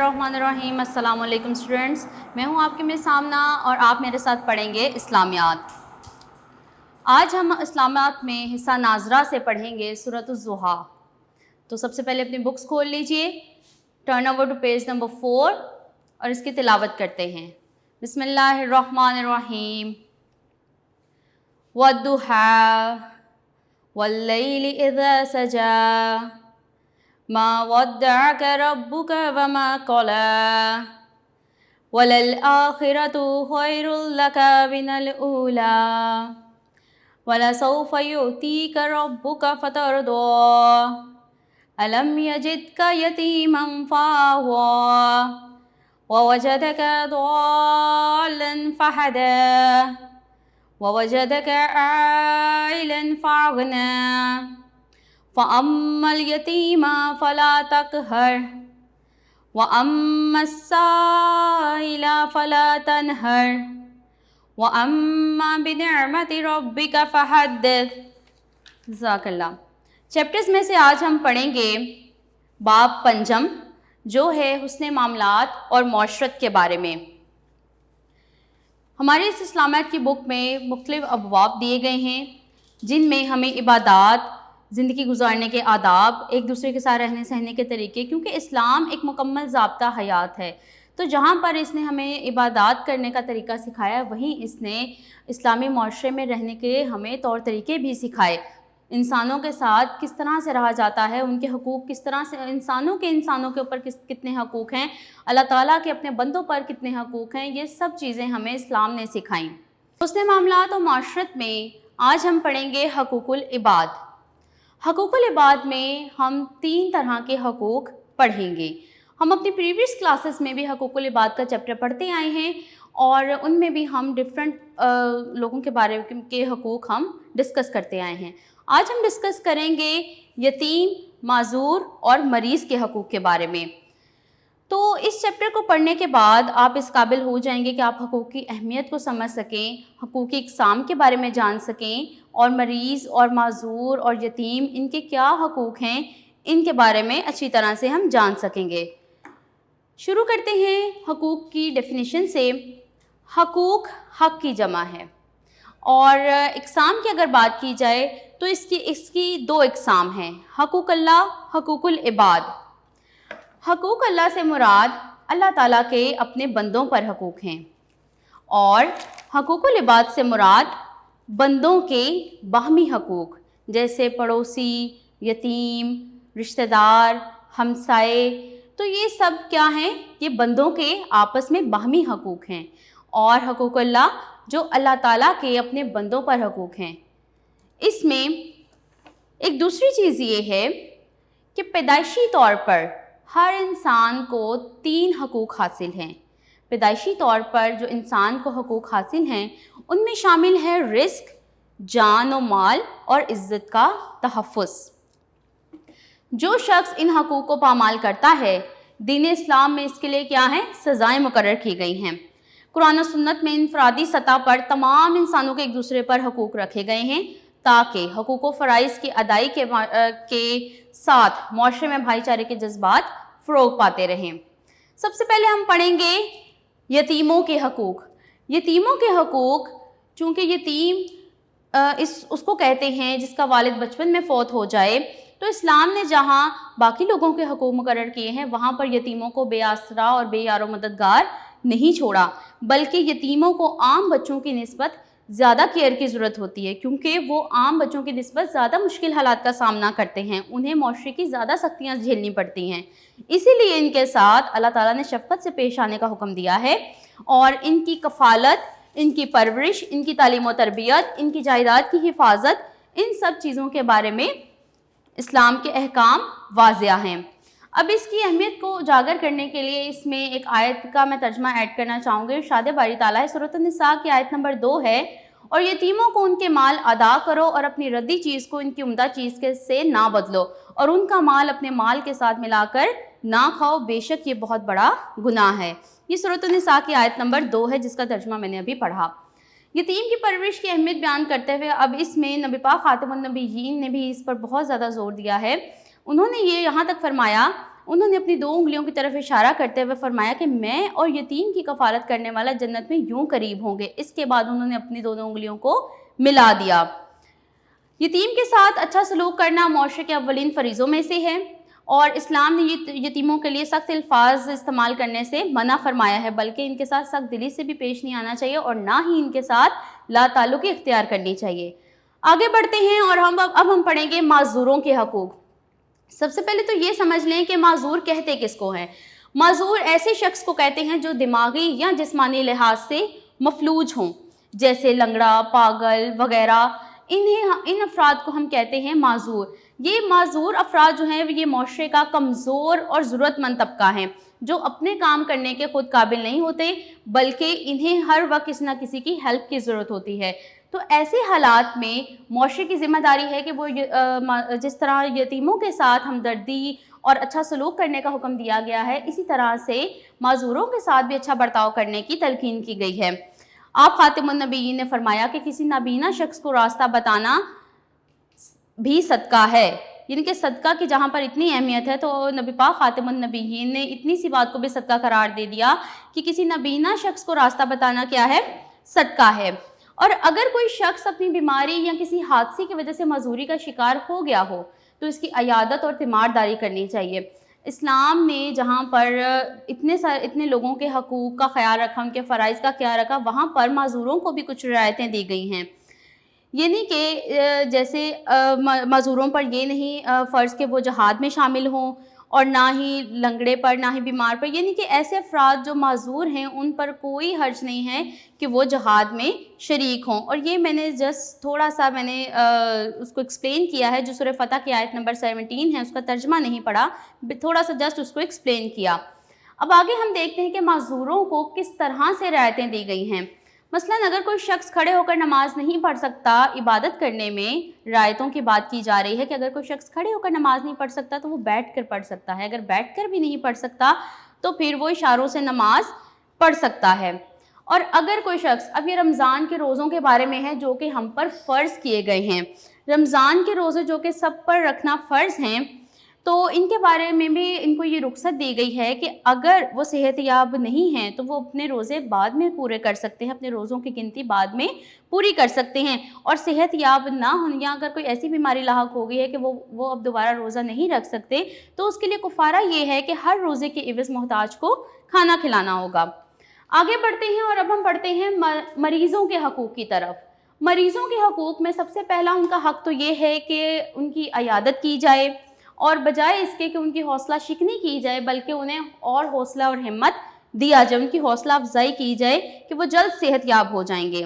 बिस्मिल्लाहिर्रहमानिर्रहीम। अस्सलाम वालेकुम स्टूडेंट्स, मैं हूं आपके में सामना और आप मेरे साथ पढ़ेंगे इस्लामियात। आज हम इस्लामियात में हिस्सा नाज़रा से पढ़ेंगे सूरत-उज़-ज़ुहा। तो सबसे पहले अपनी बुक्स खोल लीजिए, turn over to page number 4 और इसकी तिलावत करते हैं। बिस्मिल्लाहिर्रहमानिर्रहीम। वद्दुहा वल्लैलि इज़ा सजा मा वद्दअक रब्बुक वमा क़ला वलल आखिरतु खैरुल लक मिनल ऊला वलसौफ युअतीक रब्बुक फतरदा अलम यजिदक यतीमन फआवा ववजदक ضالًا फहदा ववजदक आइलन फअगना फ़अम्मल यतीमा फ़ला तक़हर वअम्मस साइला फ़ला तनहर वअम्मा बिनिअमति रब्बिक फ़हद्दिस। ज़ाकल्लाह। चैप्टर्स में से आज हम पढ़ेंगे बाब पंजम, जो है हुस्न मामलात और मुआशरत के बारे में। हमारे इस इस्लामियात की बुक में मुख्तलिफ अबवाब दिए गए हैं, जिनमें हमें इबादात, ज़िंदगी गुजारने के आदाब, एक दूसरे के साथ रहने सहने के तरीके, क्योंकि इस्लाम एक मुकम्मल ज़ाब्ता हयात है। तो जहाँ पर इसने हमें इबादात करने का तरीका सिखाया, वहीं इसने इस्लामी मुआशरे में रहने के हमें तौर तरीके भी सिखाए। इंसानों के साथ किस तरह से रहा जाता है, उनके हकूक़ किस तरह से, इंसानों के ऊपर कितने हकूक़ हैं, अल्लाह ताला के अपने बंदों पर कितने हकूक़ हैं, ये सब चीज़ें हमें इस्लाम ने सिखाई। हुस्न मामलात और मुआशरत में आज हम पढ़ेंगे हकूक़ुल इबाद। हकूक़ुल इबाद में हम 3 तरह के हकूक़ पढ़ेंगे। हम अपनी प्रीवियस क्लासेस में भी हकूक़ुल इबाद का चैप्टर पढ़ते आए हैं और उनमें भी हम डिफरेंट लोगों के बारे के हकूक़ हम डिस्कस करते आए हैं। आज हम डिस्कस करेंगे यतीम, माजूर और मरीज़ के हकूक़ के बारे में। तो इस चैप्टर को पढ़ने के बाद आप इस काबिल हो जाएंगे कि आप हकूक़ की अहमियत को समझ सकें, हकूक़ की इक़साम के बारे में जान सकें और मरीज़ और माजूर और यतीम, इनके क्या हकूक़ हैं, इनके बारे में अच्छी तरह से हम जान सकेंगे। शुरू करते हैं हकूक़ की डेफिनेशन से। हकूक़ हक़ की जमा है और इक़साम की अगर बात की जाए तो इसकी 2 इक़साम हैं, हकूक़ अल्लाह, हकूक़ुल इबाद। हकूक़ अल्लाह से मुराद अल्लाह ताला के अपने बंदों पर हकूक़ हैं और हकूक़ुल इबाद से मुराद बंदों के बाहमी हकूक़, जैसे पड़ोसी, यतीम, रिश्तेदार, हमसाए। तो ये सब क्या हैं? ये बंदों के आपस में बाहमी हकूक़ हैं। और हकूक़ अल्लाह, जो अल्लाह ताला के अपने बंदों पर हकूक़ हैं। इसमें एक दूसरी चीज़ ये है कि पैदाइशी तौर पर हर इंसान को 3 हकूक़ हासिल हैं। पैदाइशी तौर पर जो इंसान को हकूक़ हासिल हैं, उनमें शामिल है रिस्क, जान और माल और इज़्ज़त का तहफ़्फ़ुज़। जो शख्स इन हकूक़ को पामाल करता है, दीन इस्लाम में इसके लिए क्या है? सज़ाएँ मुकर्रर की गई हैं। कुरान और सुन्नत में इनफरादी सतह पर तमाम इंसानों के एक दूसरे पर हकूक़ रखे गए हैं, ताकि हकूक़ व फ़राइज़ की अदाई के साथ मुआशरे में भाईचारे के जज्बात फ़रोग़ पाते रहें। सबसे पहले हम पढ़ेंगे यतीमों के हकूक़। यतीमों के हकूक़, चूँकि यतीम उसको कहते हैं जिसका वालिद बचपन में फ़ौत हो जाए, तो इस्लाम ने जहाँ बाकी लोगों के हकूक़ मुकर्रर किए हैं, वहाँ पर यतीमों को बेआसरा और बेयारो मददगार नहीं छोड़ा, बल्कि यतीमों को आम बच्चों की निस्बत ज़्यादा केयर की ज़रूरत होती है, क्योंकि वो आम बच्चों की निस्बत ज़्यादा मुश्किल हालात का सामना करते हैं, उन्हें मुआशरे की ज़्यादा सख्तियाँ झेलनी पड़ती हैं। इसीलिए इनके साथ अल्लाह ताला ने शफ़क़त से पेश आने का हुक्म दिया है और इनकी कफ़ालत, इनकी परवरिश, इनकी तालीम व तरबियत, इनकी जायदाद की हिफाजत, इन सब चीज़ों के बारे में इस्लाम के अहकाम वाज़िया हैं। अब इसकी अहमियत को उजागर करने के लिए इसमें एक आयत का मैं तर्जमा ऐड करना चाहूँगी। इरशाद बारी ताला है, सूरत निसा की आयत नंबर 2 है, और यतीमों को उनके माल अदा करो और अपनी रद्दी चीज़ को इनकी उम्दा चीज़ के से ना बदलो और उनका माल अपने माल के साथ मिलाकर ना खाओ, बेशक ये बहुत बड़ा गुनाह है। ये सूरत निसा की आयत नंबर 2 है, जिसका तर्जमा मैंने अभी पढ़ा। यतीम की परवरिश की अहमियत बयान करते हुए अब इसमें नबी पाक खातमुन नबीयीन ने भी इस पर बहुत ज़्यादा ज़ोर दिया है। उन्होंने ये यहाँ तक फरमाया, انہوں نے اپنی 2 انگلیوں کی طرف اشارہ کرتے ہوئے فرمایا کہ میں اور یتیم کی کفالت کرنے والا جنت میں یوں قریب ہوں گے۔ اس کے بعد انہوں نے اپنی دونوں انگلیوں کو ملا دیا۔ یتیم کے ساتھ اچھا سلوک کرنا معاشرے کے اولین فریضوں میں سے ہے، اور اسلام نے یتیموں کے لیے سخت الفاظ استعمال کرنے سے منع فرمایا ہے، بلکہ ان کے ساتھ سخت دلی سے بھی پیش نہیں آنا چاہیے اور نہ ہی ان کے ساتھ لا تعلقی اختیار کرنی چاہیے۔ آگے بڑھتے ہیں اور اب ہم پڑھیں گے معذوروں کے حقوق۔ سب سے پہلے تو یہ سمجھ لیں کہ معذور کہتے کس کو ہیں۔ معذور ایسے شخص کو کہتے ہیں جو دماغی یا جسمانی لحاظ سے مفلوج ہوں، جیسے لنگڑا، پاگل وغیرہ، ان افراد کو ہم کہتے ہیں معذور۔ یہ معذور افراد جو ہیں یہ معاشرے کا کمزور اور ضرورت مند طبقہ ہیں، جو اپنے کام کرنے کے خود قابل نہیں ہوتے، بلکہ انہیں ہر وقت کسی نہ کسی کی ہیلپ کی ضرورت ہوتی ہے۔ تو ایسے حالات میں معاشرے کی ذمہ داری ہے کہ وہ جس طرح یتیموں کے ساتھ ہمدردی اور اچھا سلوک کرنے کا حکم دیا گیا ہے، اسی طرح سے معذوروں کے ساتھ بھی اچھا برتاؤ کرنے کی تلقین کی گئی ہے۔ آپ خاتم النبیین نے فرمایا کہ کسی نابینا شخص کو راستہ بتانا بھی صدقہ ہے، یعنی کہ صدقہ کی جہاں پر اتنی اہمیت ہے تو نبی پاک خاتم النبیین نے اتنی سی بات کو بھی صدقہ قرار دے دیا کہ کسی نابینا شخص کو راستہ بتانا کیا ہے؟ صدقہ ہے۔ اور اگر کوئی شخص اپنی بیماری یا کسی حادثے کی وجہ سے معذوری کا شکار ہو گیا ہو تو اس کی عیادت اور تیمارداری کرنی چاہیے۔ اسلام نے جہاں پر اتنے لوگوں کے حقوق کا خیال رکھا، ان کے فرائض کا خیال رکھا، وہاں پر معذوروں کو بھی کچھ رعایتیں دی گئی ہیں۔ یہ نہیں کہ جیسے معذوروں پر یہ نہیں فرض کہ وہ جہاد میں شامل ہوں، اور نہ ہی لنگڑے پر، نہ ہی بیمار پر، یعنی کہ ایسے افراد جو معذور ہیں ان پر کوئی حرج نہیں ہے کہ وہ جہاد میں شریک ہوں۔ اور یہ میں نے تھوڑا سا اس کو ایکسپلین کیا ہے، جو سورہ فتح کی آیت نمبر 17 ہے، اس کا ترجمہ نہیں پڑھا، تھوڑا سا اس کو ایکسپلین کیا۔ اب آگے ہم دیکھتے ہیں کہ معذوروں کو کس طرح سے رعایتیں دی گئی ہیں۔ مثلاً اگر کوئی شخص کھڑے ہو کر نماز نہیں پڑھ سکتا، عبادت کرنے میں رعایتوں کی بات کی جا رہی ہے کہ اگر کوئی شخص کھڑے ہو کر نماز نہیں پڑھ سکتا تو وہ بیٹھ کر پڑھ سکتا ہے، اگر بیٹھ کر بھی نہیں پڑھ سکتا تو پھر وہ اشاروں سے نماز پڑھ سکتا ہے۔ اور اگر کوئی شخص، اب یہ رمضان کے روزوں کے بارے میں ہے جو کہ ہم پر فرض کیے گئے ہیں، رمضان کے روزے جو کہ سب پر رکھنا فرض ہیں، تو ان کے بارے میں بھی ان کو یہ رخصت دی گئی ہے کہ اگر وہ صحت یاب نہیں ہیں تو وہ اپنے روزے بعد میں پورے کر سکتے ہیں، اپنے روزوں کی گنتی بعد میں پوری کر سکتے ہیں۔ اور صحت یاب نہ ہونے یا اگر کوئی ایسی بیماری لاحق ہو گئی ہے کہ وہ اب دوبارہ روزہ نہیں رکھ سکتے تو اس کے لیے کفارہ یہ ہے کہ ہر روزے کے عوض محتاج کو کھانا کھلانا ہوگا۔ آگے بڑھتے ہیں اور اب ہم پڑھتے ہیں مریضوں کے حقوق کی طرف۔ مریضوں کے حقوق میں سب سے پہلا ان کا حق تو یہ ہے کہ ان کی عیادت کی جائے، اور بجائے اس کے کہ ان کی حوصلہ شکنی کی جائے بلکہ انہیں اور حوصلہ اور ہمت دیا جائے، ان کی حوصلہ افزائی کی جائے کہ وہ جلد صحت یاب ہو جائیں گے۔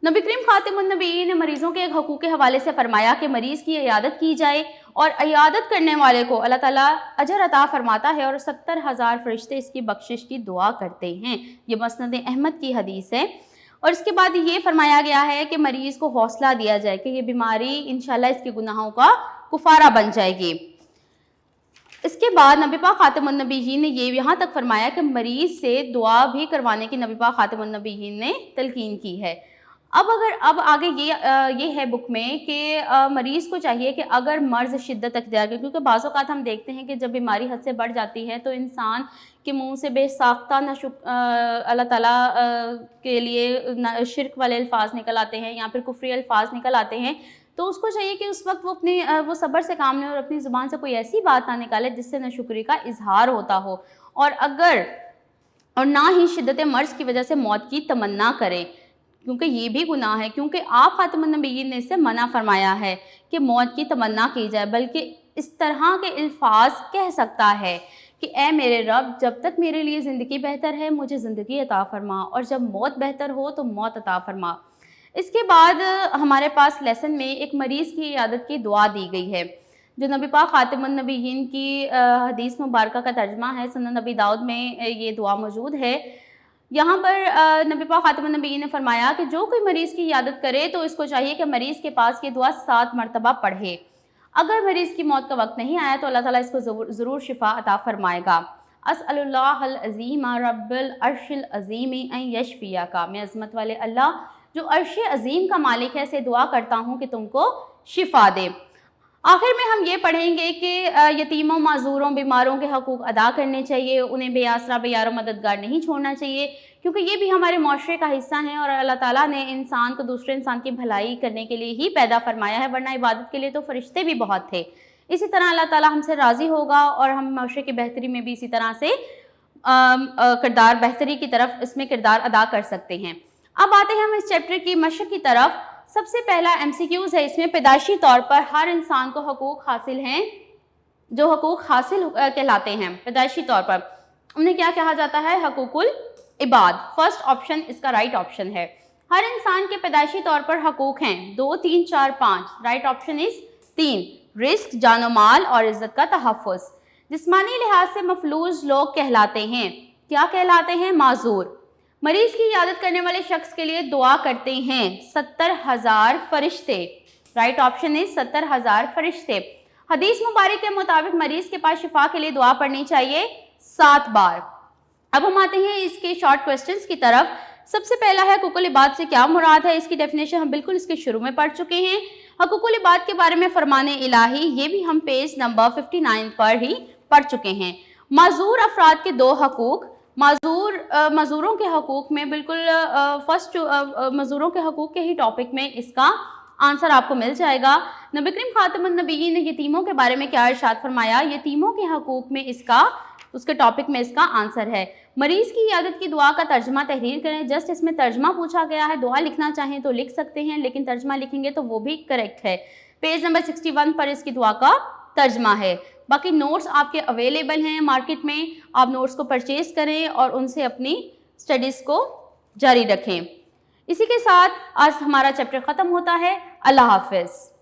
نبی کریم خاتم النبیین نے مریضوں کے ایک حقوق کے حوالے سے فرمایا کہ مریض کی عیادت کی جائے، اور عیادت کرنے والے کو اللہ تعالیٰ اجر عطا فرماتا ہے اور 70,000 فرشتے اس کی بخشش کی دعا کرتے ہیں۔ یہ مسند احمد کی حدیث ہے۔ اور اس کے بعد یہ فرمایا گیا ہے کہ مریض کو حوصلہ دیا جائے کہ یہ بیماری انشاءاللہ اس کے گناہوں کا کفارہ بن جائے گی۔ اس کے بعد نبی پاک خاتم النبیین نے یہ یہاں تک فرمایا کہ مریض سے دعا بھی کروانے کی نبی پاک خاتم النبیین نے تلقین کی ہے۔ اب آگے یہ ہے بک میں کہ مریض کو چاہیے کہ اگر مرض شدت اختیار کرے، کیونکہ بعض اوقات ہم دیکھتے ہیں کہ جب بیماری حد سے بڑھ جاتی ہے تو انسان کے منہ سے بے ساختہ اللہ تعالیٰ کے لیے شرک والے الفاظ نکل آتے ہیں یا پھر کفری الفاظ نکل آتے ہیں، تو اس کو چاہیے کہ اس وقت وہ صبر سے کام لے اور اپنی زبان سے کوئی ایسی بات نہ نکالے جس سے ناشکری کا اظہار ہوتا ہو، اور نہ ہی شدت مرض کی وجہ سے موت کی تمنا کرے، کیونکہ یہ بھی گناہ ہے، کیونکہ آپ خاتم النبیین نے اس سے منع فرمایا ہے کہ موت کی تمنا کی جائے، بلکہ اس طرح کے الفاظ کہہ سکتا ہے کہ اے میرے رب، جب تک میرے لیے زندگی بہتر ہے مجھے زندگی عطا فرما، اور جب موت بہتر ہو تو موت عطا فرما۔ اس کے بعد ہمارے پاس لیسن میں ایک مریض کی عیادت کی دعا دی گئی ہے، جو نبی پاک خاتم النبیین کی حدیث مبارکہ کا ترجمہ ہے۔ سنن نبی داؤد میں یہ دعا موجود ہے۔ یہاں پر نبی پاک خاتم النبیین نے فرمایا کہ جو کوئی مریض کی عیادت کرے تو اس کو چاہیے کہ مریض کے پاس یہ دعا 7 مرتبہ پڑھے۔ اگر مریض کی موت کا وقت نہیں آیا تو اللہ تعالیٰ اس کو ضرور شفا عطا فرمائے گا۔ اسأل اللہ العظیم رب العرش العظیم ان یشفیک، میں عظمت والے اللہ جو عرش عظیم کا مالک ہے سے دعا کرتا ہوں کہ تم کو شفا دے۔ आखिर में हम ये पढ़ेंगे कि यतीमों, माजूरों, बीमारों के हकूक़ अदा करने चाहिए, उन्हें बेआसरा, बेयारो, मददगार नहीं छोड़ना चाहिए, क्योंकि ये भी हमारे माशरे का हिस्सा हैं और अल्लाह ताला ने इंसान को दूसरे इंसान की भलाई करने के लिए ही पैदा फरमाया है, वरना इबादत के लिए तो फरिश्ते भी बहुत थे। इसी तरह अल्लाह ताला हमसे राज़ी होगा और हम माशरे की बेहतरी में भी इसी तरह से किरदार बेहतरी की तरफ इसमें किरदार अदा कर सकते हैं। अब आते हैं हम इस चैप्टर की मशक की तरफ। सबसे पहला MCQs है, इसमें पैदाइशी तौर पर हर इंसान को हकूक़ हासिल हैं, जो हकूक़ हासिल कहलाते हैं पैदाइशी तौर पर, उन्हें क्या कहा जाता है? हकूकुल इबाद। फर्स्ट ऑप्शन इसका राइट ऑप्शन है। हर इंसान के पैदाइशी तौर पर हकूक़ हैं 2, 3, 4, 5। Right option is 3। रिस्क, जानो माल और इज़्ज़त का तहफ़्फ़ुज़। जिस्मानी लिहाज से मफलूज लोग कहलाते हैं, क्या कहलाते हैं? माजूर। मरीज़ की इयादत करने वाले शख्स के लिए दुआ करते हैं 70,000 फरिश्ते। राइट ऑप्शन इज 70,000 फरिश्ते। हदीस मुबारक के मुताबिक मरीज़ के पास शिफा के लिए दुआ पढ़नी चाहिए 7 बार। अब हम आते हैं इसके शॉर्ट क्वेश्चंस की तरफ। सबसे पहला है हकूकुल इबाद से क्या मुराद है? इसकी डेफिनेशन हम बिल्कुल इसके शुरू में पढ़ चुके हैं। हकूकुल इबाद के बारे में फरमाने इलाही, ये भी हम पेज नंबर 59 पर ही पढ़ चुके हैं। माजूर अफराद के 2 हकूक़। मज़ूरों के हकूक़ में बिल्कुल फर्स्ट मज़ूरों के हकूक़ के ही टॉपिक में इसका आंसर आपको मिल जाएगा। नबी करीम खातमुन नबीय्यीन ने यतीमों के बारे में क्या इरशाद फरमाया? यतीमों के हकूक़ में उसके टॉपिक में इसका आंसर है। मरीज़ की इयादत की दुआ का तर्जमा तहरीर करें। जस्ट इसमें तर्जमा पूछा गया है, दुआ लिखना चाहें तो लिख सकते हैं, लेकिन तर्जमा लिखेंगे तो वो भी करेक्ट है। पेज नंबर 61 पर इसकी दुआ का तर्जमा है। बाकी नोट्स आपके अवेलेबल हैं मार्केट में, आप नोट्स को परचेज़ करें और उनसे अपनी स्टडीज़ को जारी रखें। इसी के साथ आज हमारा चैप्टर ख़त्म होता है। अल्लाह हाफ़िज़।